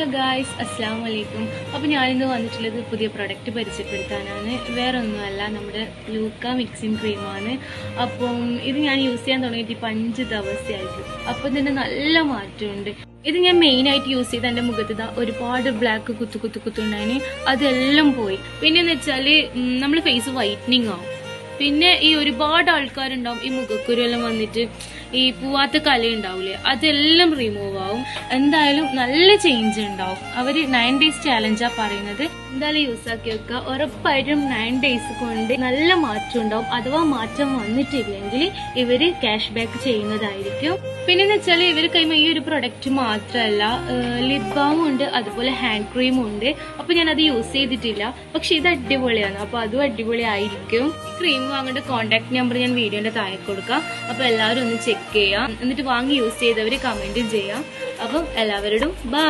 Hello guys, അസ്സാം വലൈക്കും. അപ്പോൾ ഞാനിന്ന് വന്നിട്ടുള്ളത് പുതിയ പ്രൊഡക്റ്റ് പരിചയപ്പെടുത്താനാണ്. വേറെ ഒന്നുമല്ല, നമ്മുടെ ലൂക്ക മിക്സിംഗ് ക്രീമാണ്. അപ്പം ഇത് ഞാൻ യൂസ് ചെയ്യാൻ തുടങ്ങിയിട്ട് ഇപ്പം 5 ദിവസമായിട്ട്. അപ്പം ഇതിൻ്റെ നല്ല മാറ്റമുണ്ട്. ഇത് ഞാൻ മെയിനായിട്ട് യൂസ് ചെയ്ത് എൻ്റെ മുഖത്ത് ഒരുപാട് ബ്ലാക്ക് കുത്തുണ്ടായിന്, അതെല്ലാം പോയി. പിന്നെന്ന് വെച്ചാൽ നമ്മൾ ഫേസ് വൈറ്റനിങ് ആവും. പിന്നെ ഈ ഒരുപാട് ആൾക്കാരുണ്ടാവും ഈ മുഖക്കുരു എല്ലാം വന്നിട്ട് ഈ പൂവാത്ത കല ഉണ്ടാവില്ലേ, അതെല്ലാം റിമൂവ് ആവും. എന്തായാലും നല്ല ചേഞ്ച് ഉണ്ടാവും. അവര് 9 days ചാലഞ്ചാ പറയുന്നത്. എന്തായാലും യൂസ് ആക്കി വെക്കുക. ഉറപ്പായിട്ടും 9 days കൊണ്ട് നല്ല മാറ്റം ഉണ്ടാവും. അഥവാ മാറ്റം വന്നിട്ടില്ലെങ്കിൽ ഇവര് ക്യാഷ് ബാക്ക് ചെയ്യുന്നതായിരിക്കും. പിന്നെന്ന് വെച്ചാൽ ഇവർ കൈമ ഈ ഒരു പ്രൊഡക്റ്റ് മാത്രമല്ല, ലിപ് ബാമും ഉണ്ട്, അതുപോലെ ഹാൻഡ് ക്രീമും ഉണ്ട്. അപ്പൊ ഞാൻ അത് യൂസ് ചെയ്തിട്ടില്ല, പക്ഷെ ഇത് അടിപൊളിയാണ്. അപ്പൊ അതും അടിപൊളി ആയിരിക്കും. ക്രീം വാങ്ങേണ്ട കോൺടാക്ട് നമ്പർ ഞാൻ വീഡിയോന്റെ താഴെ കൊടുക്കാം. അപ്പൊ എല്ലാവരും ഒന്ന് ചെക്ക് ചെയ്യാം. എന്നിട്ട് വാങ്ങി യൂസ് ചെയ്തവര് കമന്റും ചെയ്യാം. അപ്പം എല്ലാവരോടും ബൈ.